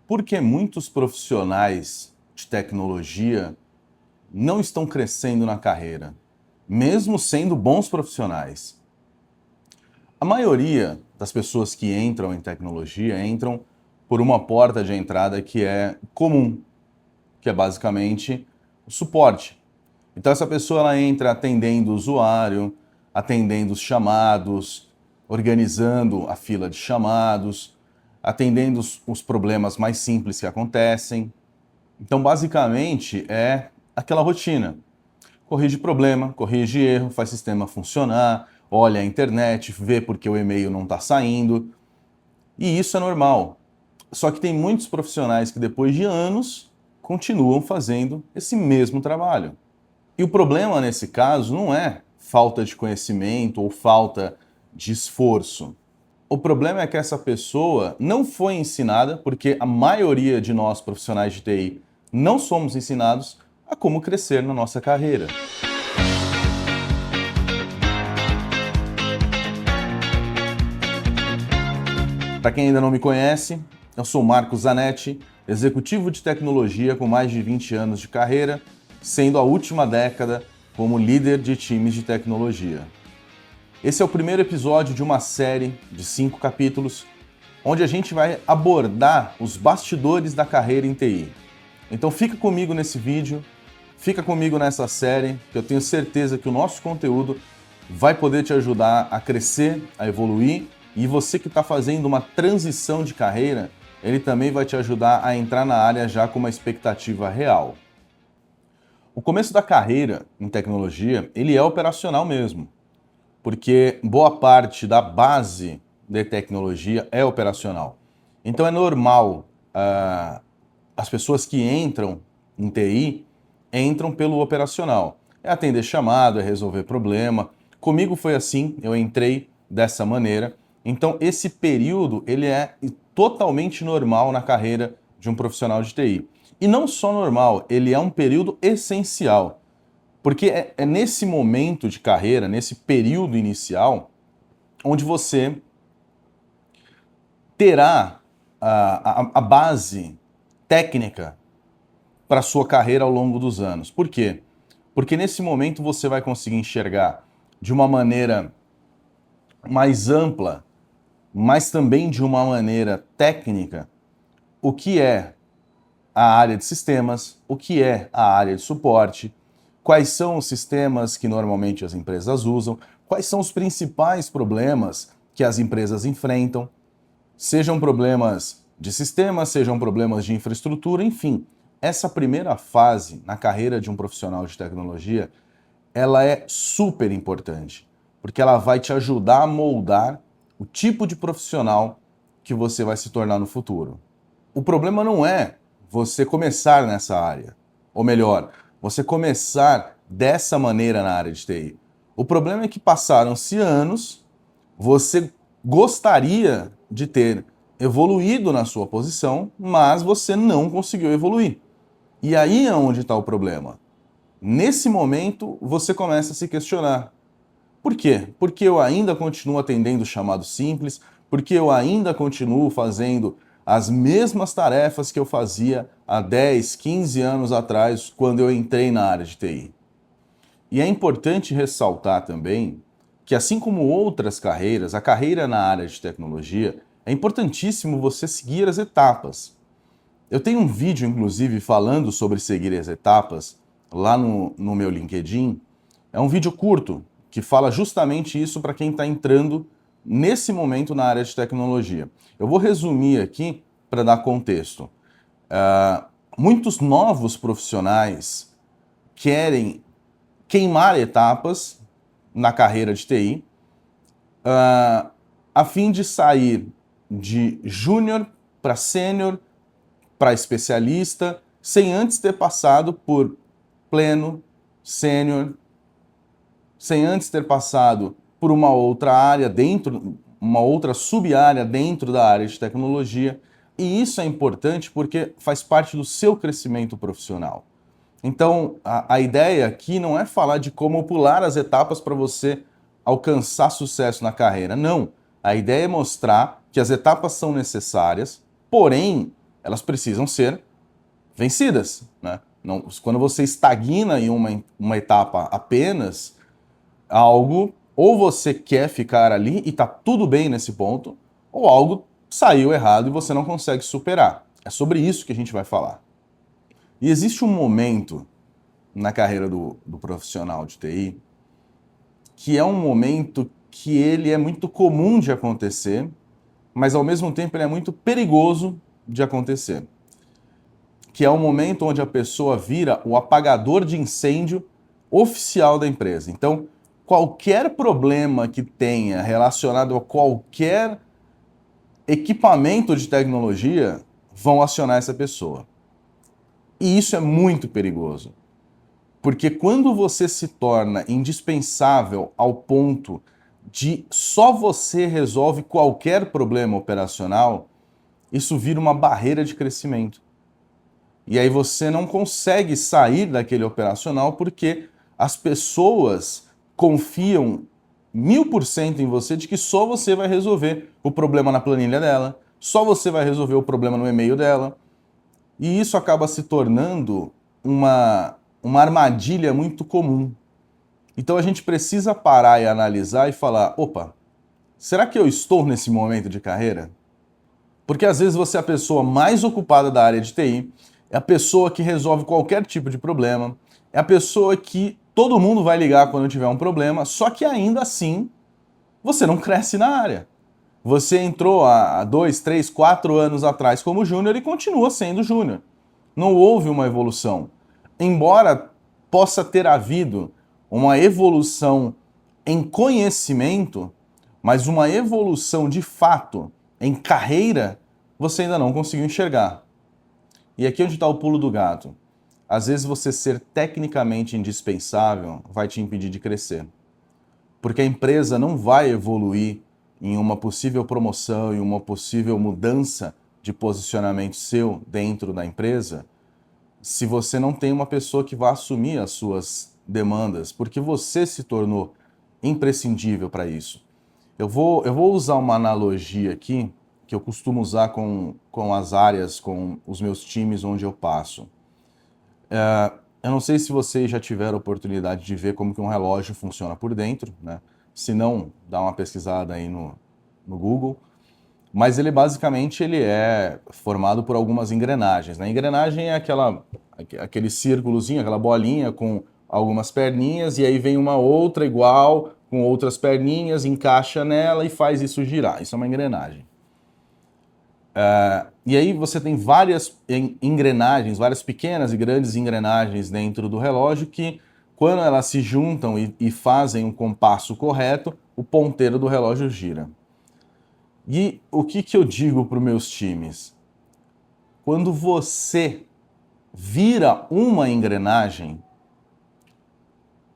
Por que muitos profissionais de tecnologia não estão crescendo na carreira, mesmo sendo bons profissionais? A maioria das pessoas que entram em tecnologia entram por uma porta de entrada que é comum, que é basicamente o suporte. Então essa pessoa ela entra atendendo o usuário, atendendo os chamados, organizando a fila de chamados, atendendo os problemas mais simples que acontecem. Então basicamente é aquela rotina. Corrige problema, corrige erro, faz sistema funcionar, olha a internet, vê porque o e-mail não está saindo. E isso é normal. Só que tem muitos profissionais que depois de anos continuam fazendo esse mesmo trabalho. E o problema nesse caso não é falta de conhecimento ou falta de esforço. O problema é que essa pessoa não foi ensinada, porque a maioria de nós profissionais de TI não somos ensinados a como crescer na nossa carreira. Para quem ainda não me conhece, eu sou Marcos Zanetti, executivo de tecnologia com mais de 20 anos de carreira, sendo a última década como líder de times de tecnologia. Esse é o primeiro episódio de uma série de 5 capítulos, onde a gente vai abordar os bastidores da carreira em TI. Então fica comigo nesse vídeo, fica comigo nessa série, que eu tenho certeza que o nosso conteúdo vai poder te ajudar a crescer, a evoluir, e você que está fazendo uma transição de carreira, ele também vai te ajudar a entrar na área já com uma expectativa real. O começo da carreira em tecnologia, ele é operacional mesmo, porque boa parte da base de tecnologia é operacional. Então é normal as pessoas que entram em TI entram pelo operacional. É atender chamado, é resolver problema. Comigo foi assim, eu entrei dessa maneira. Então esse período ele é totalmente normal na carreira de um profissional de TI. E não só normal, ele é um período essencial. Porque é nesse momento de carreira, nesse período inicial, onde você terá a base técnica para a sua carreira ao longo dos anos. Por quê? Porque nesse momento você vai conseguir enxergar de uma maneira mais ampla, mas também de uma maneira técnica, o que é a área de sistemas, o que é a área de suporte, quais são os sistemas que normalmente as empresas usam, quais são os principais problemas que as empresas enfrentam, sejam problemas de sistema, sejam problemas de infraestrutura, enfim. Essa primeira fase na carreira de um profissional de tecnologia, ela é super importante, porque ela vai te ajudar a moldar o tipo de profissional que você vai se tornar no futuro. O problema não é você começar nessa área, ou melhor, você começar dessa maneira na área de TI. O problema é que passaram-se anos, você gostaria de ter evoluído na sua posição, mas você não conseguiu evoluir. E aí é onde está o problema. Nesse momento, você começa a se questionar. Por quê? Porque eu ainda continuo atendendo chamados simples, porque eu ainda continuo fazendo as mesmas tarefas que eu fazia há 10, 15 anos atrás, quando eu entrei na área de TI. E é importante ressaltar também que, assim como outras carreiras, a carreira na área de tecnologia, é importantíssimo você seguir as etapas. Eu tenho um vídeo, inclusive, falando sobre seguir as etapas lá no meu LinkedIn. É um vídeo curto que fala justamente isso para quem está entrando nesse momento na área de tecnologia. Eu vou resumir aqui para dar contexto. Muitos novos profissionais querem queimar etapas na carreira de TI a fim de sair de júnior para sênior, para especialista, sem antes ter passado por pleno, sênior, sem antes ter passado por uma outra área uma outra sub-área dentro da área de tecnologia. E isso é importante porque faz parte do seu crescimento profissional. Então, a ideia aqui não é falar de como pular as etapas para você alcançar sucesso na carreira. Não. A ideia é mostrar que as etapas são necessárias, porém, elas precisam ser vencidas, né? Não, quando você estagna em uma etapa apenas, algo ou você quer ficar ali e tá tudo bem nesse ponto, ou algo saiu errado e você não consegue superar. É sobre isso que a gente vai falar. E existe um momento na carreira do profissional de TI que é um momento que ele é muito comum de acontecer, mas ao mesmo tempo ele é muito perigoso de acontecer. Que é um momento onde a pessoa vira o apagador de incêndio oficial da empresa. Então, qualquer problema que tenha relacionado a qualquer equipamento de tecnologia vão acionar essa pessoa. E isso é muito perigoso. Porque quando você se torna indispensável ao ponto de só você resolve qualquer problema operacional, isso vira uma barreira de crescimento. E aí você não consegue sair daquele operacional porque as pessoas confiam 1000% em você de que só você vai resolver o problema na planilha dela, só você vai resolver o problema no e-mail dela. E isso acaba se tornando uma armadilha muito comum. Então a gente precisa parar e analisar e falar: opa, será que eu estou nesse momento de carreira? Porque às vezes você é a pessoa mais ocupada da área de TI, é a pessoa que resolve qualquer tipo de problema, é a pessoa que todo mundo vai ligar quando tiver um problema, só que ainda assim você não cresce na área. Você entrou há 2, 3, 4 anos atrás como júnior e continua sendo júnior. Não houve uma evolução. Embora possa ter havido uma evolução em conhecimento, mas uma evolução de fato em carreira, você ainda não conseguiu enxergar. E aqui é onde está o pulo do gato. Às vezes você ser tecnicamente indispensável vai te impedir de crescer. Porque a empresa não vai evoluir em uma possível promoção, em uma possível mudança de posicionamento seu dentro da empresa, se você não tem uma pessoa que vá assumir as suas demandas, porque você se tornou imprescindível para isso. Eu vou usar uma analogia aqui, que eu costumo usar com as áreas, com os meus times onde eu passo. Eu não sei se vocês já tiveram a oportunidade de ver como que um relógio funciona por dentro, né? Se não, dá uma pesquisada aí no Google. Mas ele basicamente ele é formado por algumas engrenagens, né? A engrenagem é aquele círculozinho, aquela bolinha com algumas perninhas, e aí vem uma outra igual, com outras perninhas, encaixa nela e faz isso girar. Isso é uma engrenagem. E aí você tem várias engrenagens, várias pequenas e grandes engrenagens dentro do relógio que, quando elas se juntam e fazem um compasso correto, o ponteiro do relógio gira. E o que eu digo para os meus times? Quando você vira uma engrenagem,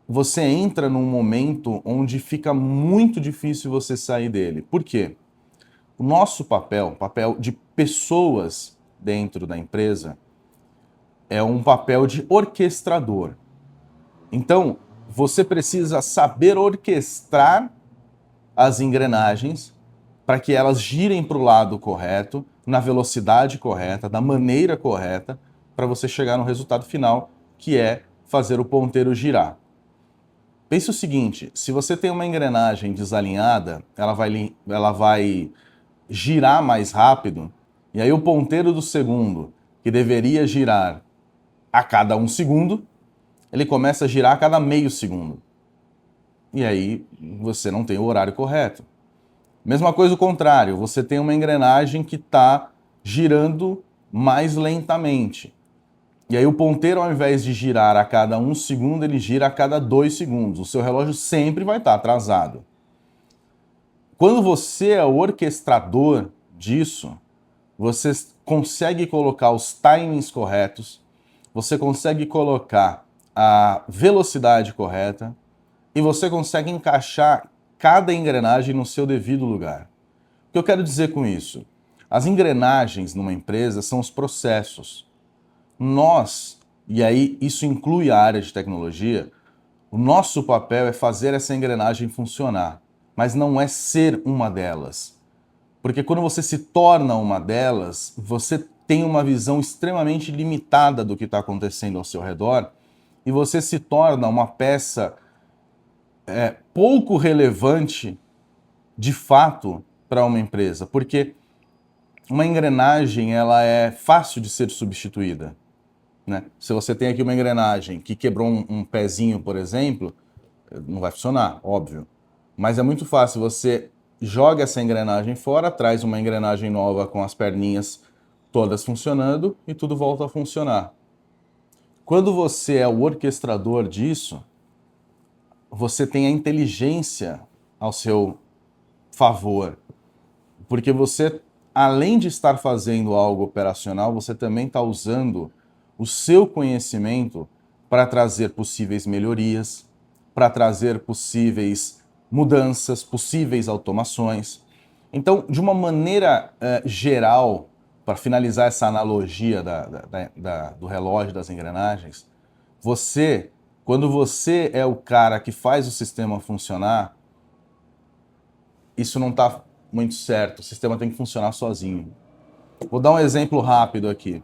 você entra num momento onde fica muito difícil você sair dele. Por quê? O nosso papel, papel de pessoas dentro da empresa, é um papel de orquestrador. Então, você precisa saber orquestrar as engrenagens para que elas girem para o lado correto, na velocidade correta, da maneira correta, para você chegar no resultado final, que é fazer o ponteiro girar. Pense o seguinte: se você tem uma engrenagem desalinhada, ela vai girar mais rápido, e aí o ponteiro do segundo, que deveria girar a cada 1 segundo, ele começa a girar a cada meio segundo. E aí você não tem o horário correto. Mesma coisa o contrário, você tem uma engrenagem que está girando mais lentamente. E aí o ponteiro, ao invés de girar a cada 1 segundo, ele gira a cada 2 segundos. O seu relógio sempre vai estar atrasado. Quando você é o orquestrador disso, você consegue colocar os timings corretos, você consegue colocar a velocidade correta e você consegue encaixar cada engrenagem no seu devido lugar. O que eu quero dizer com isso? As engrenagens numa empresa são os processos. Nós, e aí isso inclui a área de tecnologia, o nosso papel é fazer essa engrenagem funcionar, mas não é ser uma delas. Porque quando você se torna uma delas, você tem uma visão extremamente limitada do que está acontecendo ao seu redor e você se torna uma peça pouco relevante de fato para uma empresa, porque uma engrenagem ela é fácil de ser substituída, né? Se você tem aqui uma engrenagem que quebrou um pezinho, por exemplo, não vai funcionar, óbvio. Mas é muito fácil, você joga essa engrenagem fora, traz uma engrenagem nova com as perninhas todas funcionando e tudo volta a funcionar. Quando você é o orquestrador disso, você tem a inteligência ao seu favor, porque você, além de estar fazendo algo operacional, você também está usando o seu conhecimento para trazer possíveis melhorias, para trazer possíveis mudanças, possíveis automações. Então, de uma maneira geral, para finalizar essa analogia do relógio das engrenagens, quando você é o cara que faz o sistema funcionar, isso não está muito certo, o sistema tem que funcionar sozinho. Vou dar um exemplo rápido aqui.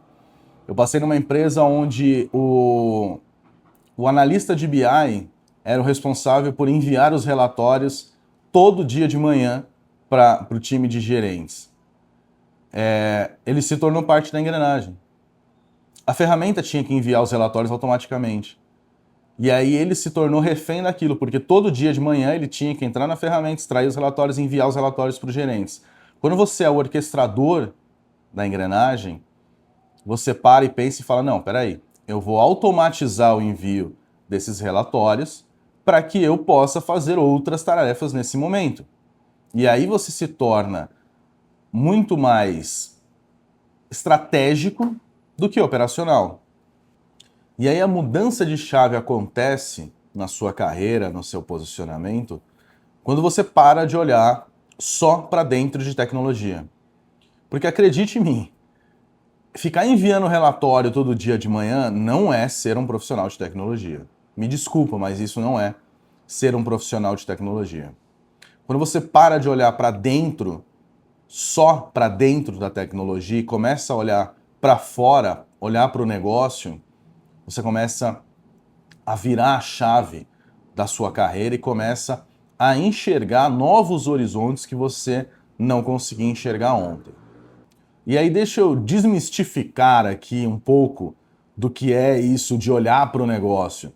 Eu passei numa empresa onde o analista de BI era o responsável por enviar os relatórios todo dia de manhã para o time de gerentes. Ele se tornou parte da engrenagem. A ferramenta tinha que enviar os relatórios automaticamente. E aí ele se tornou refém daquilo, porque todo dia de manhã ele tinha que entrar na ferramenta, extrair os relatórios e enviar os relatórios para os gerentes. Quando você é o orquestrador da engrenagem, você para e pensa e fala, não, peraí, eu vou automatizar o envio desses relatórios para que eu possa fazer outras tarefas nesse momento. E aí você se torna muito mais estratégico do que operacional. E aí a mudança de chave acontece na sua carreira, no seu posicionamento, quando você para de olhar só para dentro de tecnologia. Porque acredite em mim, ficar enviando relatório todo dia de manhã não é ser um profissional de tecnologia. Me desculpa, mas isso não é ser um profissional de tecnologia. Quando você para de olhar para dentro, só para dentro da tecnologia e começa a olhar para fora, olhar para o negócio, você começa a virar a chave da sua carreira e começa a enxergar novos horizontes que você não conseguia enxergar ontem. E aí deixa eu desmistificar aqui um pouco do que é isso de olhar para o negócio.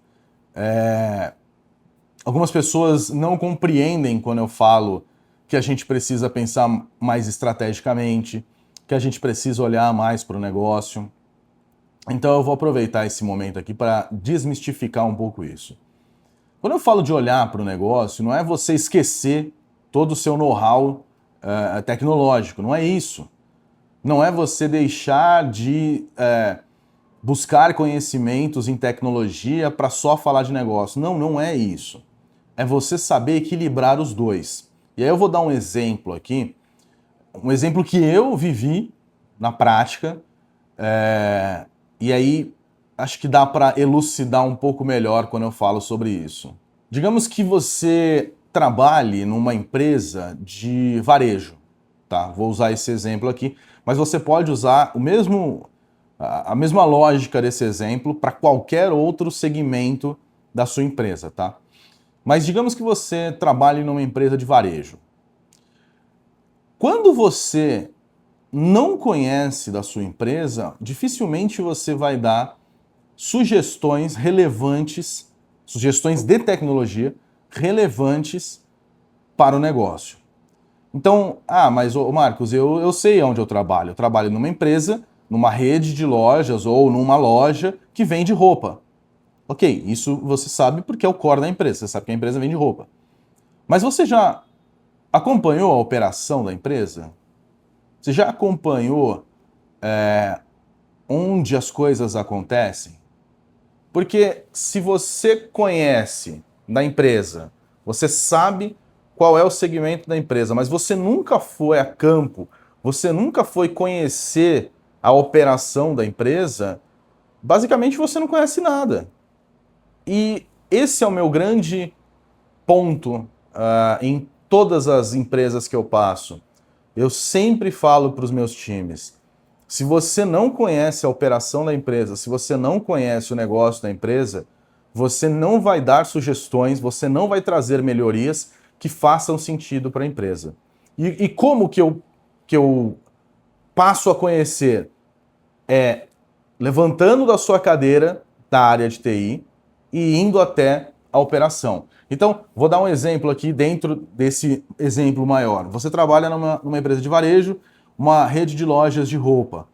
Algumas pessoas não compreendem quando eu falo que a gente precisa pensar mais estrategicamente, que a gente precisa olhar mais para o negócio. Então eu vou aproveitar esse momento aqui para desmistificar um pouco isso. Quando eu falo de olhar para o negócio, não é você esquecer todo o seu know-how tecnológico, não é isso. Não é você deixar de buscar conhecimentos em tecnologia para só falar de negócio. Não, não é isso. É você saber equilibrar os dois. E aí eu vou dar um exemplo aqui, um exemplo que eu vivi na prática, e aí acho que dá para elucidar um pouco melhor quando eu falo sobre isso. Digamos que você trabalhe numa empresa de varejo, tá? Vou usar esse exemplo aqui, mas você pode usar a mesma lógica desse exemplo para qualquer outro segmento da sua empresa, tá? Mas digamos que você trabalhe numa empresa de varejo. Quando você não conhece da sua empresa, dificilmente você vai dar sugestões relevantes, sugestões de tecnologia relevantes para o negócio. Então, mas Marcos, eu sei onde eu trabalho. Eu trabalho numa empresa, numa rede de lojas ou numa loja que vende roupa. Ok, isso você sabe porque é o core da empresa, você sabe que a empresa vende roupa. Mas você já acompanhou a operação da empresa? Você já acompanhou onde as coisas acontecem? Porque se você conhece da empresa, você sabe qual é o segmento da empresa, mas você nunca foi a campo, você nunca foi conhecer a operação da empresa, basicamente você não conhece nada. E esse é o meu grande ponto em todas as empresas que eu passo. Eu sempre falo para os meus times, Se você não conhece a operação da empresa, se você não conhece o negócio da empresa, você não vai dar sugestões, você não vai trazer melhorias que façam sentido para a empresa. E como que eu passo a conhecer? É levantando da sua cadeira da área de TI e indo até a operação. Então, vou dar um exemplo aqui dentro desse exemplo maior. Você trabalha numa empresa de varejo, uma rede de lojas de roupa.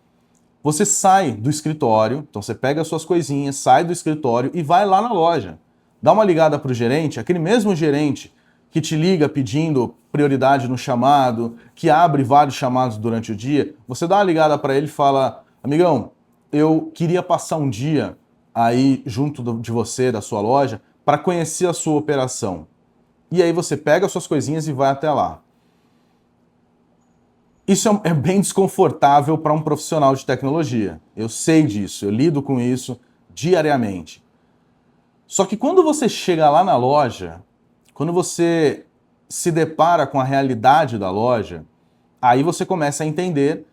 Você sai do escritório, então você pega as suas coisinhas, sai do escritório e vai lá na loja. Dá uma ligada para o gerente, aquele mesmo gerente que te liga pedindo prioridade no chamado, que abre vários chamados durante o dia, você dá uma ligada para ele e fala: amigão, eu queria passar um dia aí junto de você, da sua loja, para conhecer a sua operação. E aí você pega as suas coisinhas e vai até lá. Isso é bem desconfortável para um profissional de tecnologia. Eu sei disso, eu lido com isso diariamente. Só que quando você chega lá na loja, quando você se depara com a realidade da loja, aí você começa a entender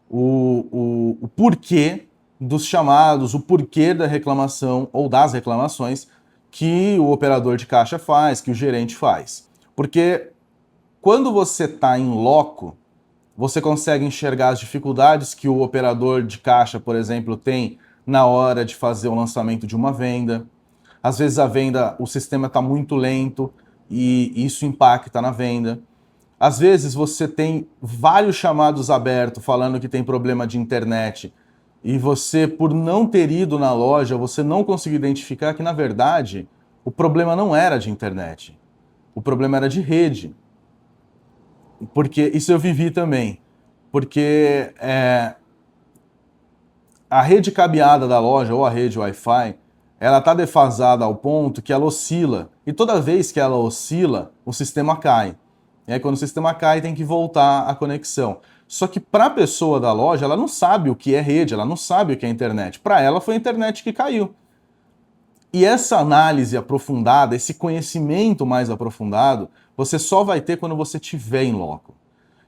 o porquê dos chamados, o porquê da reclamação ou das reclamações que o operador de caixa faz, que o gerente faz. Porque quando você está em loco, você consegue enxergar as dificuldades que o operador de caixa, por exemplo, tem na hora de fazer o lançamento de uma venda. Às vezes a venda, o sistema está muito lento e isso impacta na venda. Às vezes você tem vários chamados abertos falando que tem problema de internet e você, por não ter ido na loja, você não conseguiu identificar que, na verdade, o problema não era de internet. O problema era de rede. Porque isso eu vivi também. Porque a rede cabeada da loja ou a rede Wi-Fi, ela está defasada ao ponto que ela oscila. E toda vez que ela oscila, o sistema cai. E aí quando o sistema cai, tem que voltar a conexão. Só que para a pessoa da loja, ela não sabe o que é rede, ela não sabe o que é internet. Para ela foi a internet que caiu. E essa análise aprofundada, esse conhecimento mais aprofundado, você só vai ter quando você estiver em loco.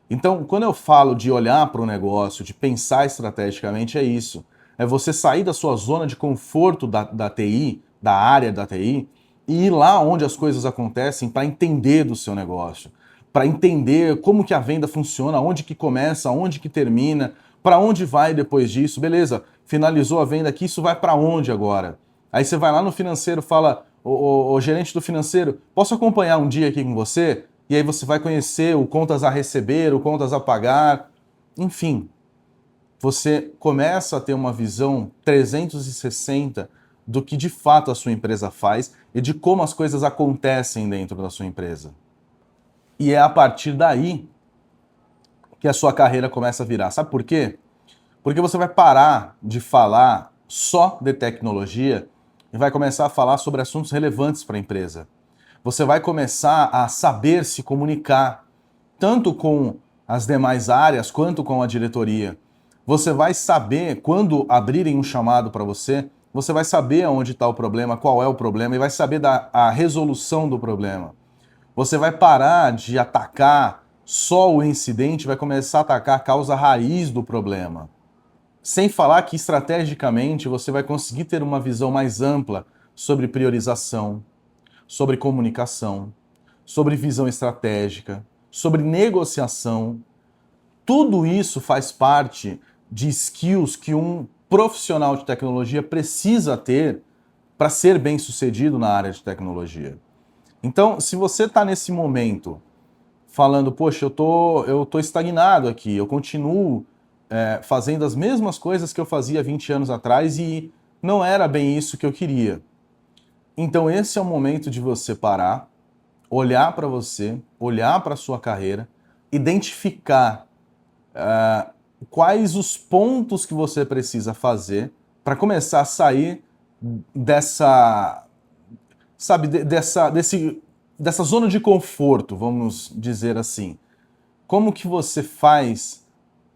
Então, quando eu falo de olhar para o negócio, de pensar estrategicamente, é isso. É você sair da sua zona de conforto da TI, da área da TI, e ir lá onde as coisas acontecem para entender do seu negócio, para entender como que a venda funciona, onde que começa, onde que termina, para onde vai depois disso. Beleza, finalizou a venda aqui, isso vai para onde agora? Aí você vai lá no financeiro, fala: o gerente do financeiro, posso acompanhar um dia aqui com você? E aí você vai conhecer o contas a receber, o contas a pagar, enfim. Você começa a ter uma visão 360 do que de fato a sua empresa faz e de como as coisas acontecem dentro da sua empresa. E é a partir daí que a sua carreira começa a virar. Sabe por quê? Porque você vai parar de falar só de tecnologia e vai começar a falar sobre assuntos relevantes para a empresa. Você vai começar a saber se comunicar, tanto com as demais áreas quanto com a diretoria. Você vai saber, quando abrirem um chamado para você, você vai saber onde está o problema, qual é o problema, e vai saber a resolução do problema. Você vai parar de atacar só o incidente, vai começar a atacar a causa raiz do problema. Sem falar que, estrategicamente, você vai conseguir ter uma visão mais ampla sobre priorização, sobre comunicação, sobre visão estratégica, sobre negociação. Tudo isso faz parte de skills que um profissional de tecnologia precisa ter para ser bem-sucedido na área de tecnologia. Então, se você está nesse momento falando: poxa, eu tô estagnado aqui, eu continuo fazendo as mesmas coisas que eu fazia 20 anos atrás e não era bem isso que eu queria. Então esse é o momento de você parar, olhar para você, olhar para a sua carreira, identificar quais os pontos que você precisa fazer para começar a sair dessa, sabe, dessa zona de conforto, vamos dizer assim. Como que você faz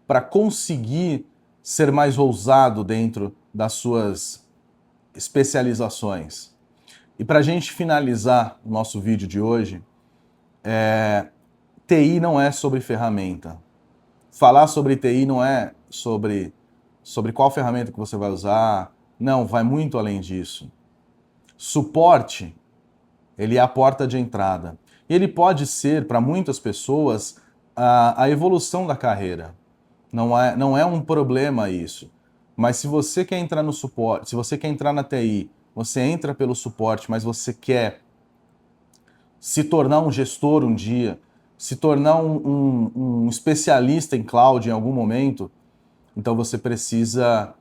para conseguir ser mais ousado dentro das suas especializações? E para a gente finalizar o nosso vídeo de hoje, TI não é sobre ferramenta. Falar sobre TI não é sobre sobre qual ferramenta que você vai usar. Não, vai muito além disso. Suporte, ele é a porta de entrada. E ele pode ser, para muitas pessoas, a evolução da carreira. Não é um problema isso. Mas se você quer entrar no suporte, se você quer entrar na TI, você entra pelo suporte, mas você quer se tornar um gestor um dia, se tornar um especialista em cloud em algum momento, então você precisa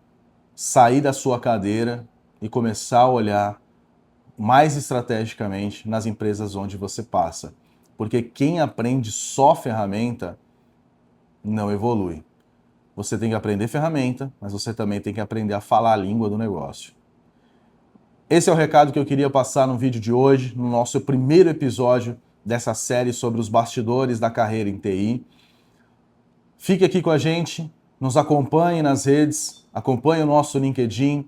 sair da sua cadeira e começar a olhar mais estrategicamente nas empresas onde você passa. Porque quem aprende só ferramenta não evolui. Você tem que aprender ferramenta, mas você também tem que aprender a falar a língua do negócio. Esse é o recado que eu queria passar no vídeo de hoje, no nosso primeiro episódio dessa série sobre os bastidores da carreira em TI. Fique aqui com a gente, nos acompanhe nas redes, acompanhe o nosso LinkedIn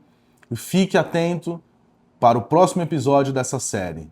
e fique atento para o próximo episódio dessa série.